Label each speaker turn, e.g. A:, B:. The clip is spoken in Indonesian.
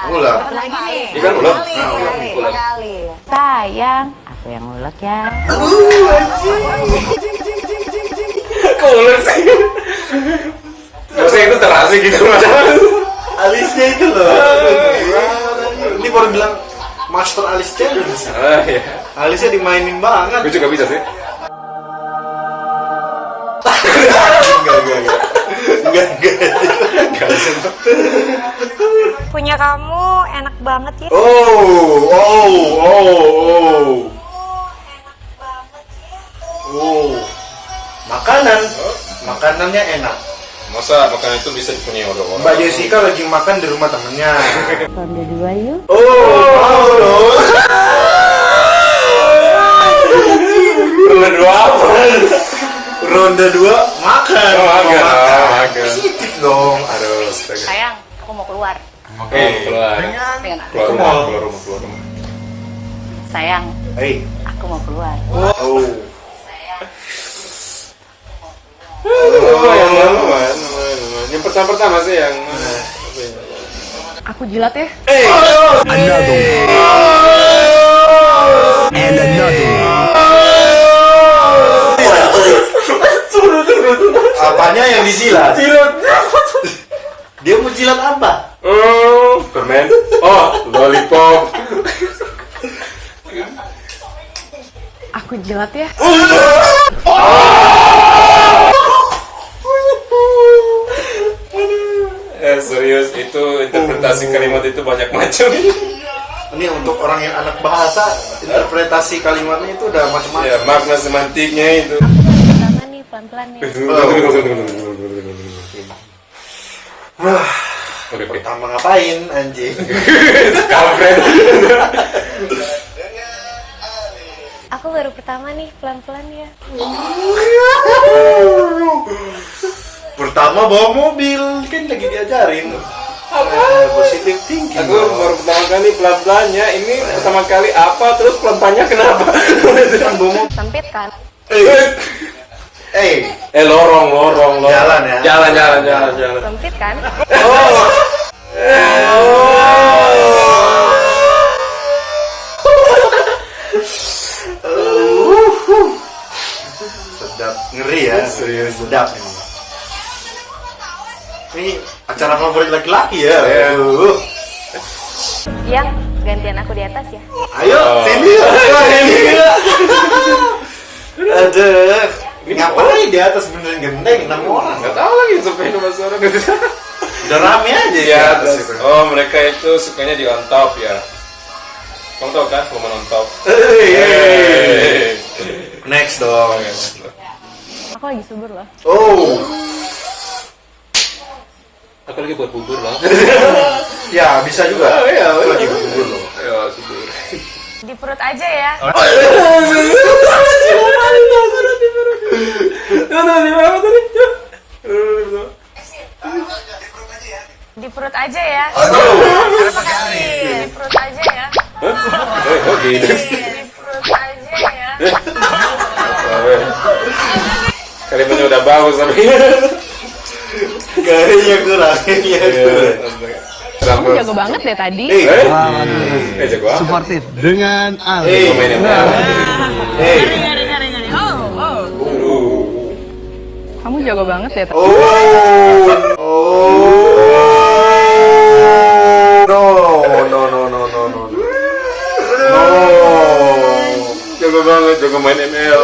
A: Ulang.
B: Lagi nih.
C: Ikan ulet.
B: Dua kali. Sayang, aku yang ulek ya.
C: Kok ulet sih? Maksudnya itu terasa gitu macam.
A: Alisnya itu loh. Ini baru bilang Master Alis Challenge.
C: Iya.
A: Alisnya dimainin banget.
C: Gue juga bisa sih.
A: Enggak.
B: Punya kamu enak banget ya.
A: Makanannya enak.
C: Masa makanan itu bisa dipunyai orang-orang?
A: Mbak Jessica lagi makan di rumah temennya.
B: Ronde dua yuk.
A: Mau dong.
C: Ronde 2 apa?
A: Ronde 2 makan.
C: Makan.
A: Positif dong.
C: Aduh, astaga.
B: Sayang, aku mau keluar.
C: Oke, keluar.
B: Dengan aku.
C: Keluar rumah.
B: Sayang,
A: Hei.
B: aku mau keluar.
C: Lumayan. Yang pertama sih yang
D: Aku jilat ya.
A: Apanya yang disilat? Dia mau jilat apa?
C: permen. Lollipop.
D: Aku jilat ya.
C: Serius, itu interpretasi kalimat itu banyak macam.
A: Ini untuk orang yang anak bahasa, interpretasi kalimatnya itu udah macam-macam.
C: Ya, makna semantiknya itu.
B: Pertama nih, pelan-pelan nih.
C: Oke.
A: Pertama ngapain anjing?
C: Kampret.
B: Aku baru pertama nih, pelan-pelan ya.
A: Pertama bawa mobil, kan lagi diajarin. Positive thinking.
C: Aku baru pertama kali pelan-pelannya, ini pertama kali apa, terus pelan-pelannya kenapa?
A: Kan bawa mobil.
B: Sempit kan?
C: Lorong.
A: Jalan ya?
C: Jalan.
B: Sempit kan?
A: Sedap, ngeri ya. Sedap ini. Ini acara favorit laki-laki ya.
B: Yang gantian aku di atas ya.
A: Ayo, sini. Aduh, ngapain di atas beneran gendeng 6 orang?
C: Nggak tahu lagi sampai nomor suara gitu.
A: Udah rame aja di
C: Ya,
A: atas itu.
C: oh mereka itu sukanya di on top ya. Kamu tahu kan momen on top?
A: Next dong.
D: Aku lagi subur loh.
C: Aku lagi buat bubur loh.
A: Ya bisa juga.
C: Iya,
A: Aku lagi bubur loh.
C: Ya, subur.
B: Di perut aja ya. Di perut aja ya. Berapa kali? Di perut aja ya.
C: Gitu.
B: Di perut aja ya.
C: Kalimatnya udah bagus tapi.
A: Kayaknya kurang.
D: Kamu jago banget deh tadi.
C: Jago apa?
E: Suportif dengan
C: Pemain yang
D: Kamu jago banget deh tadi.
A: No.
C: jago banget, jago main ML.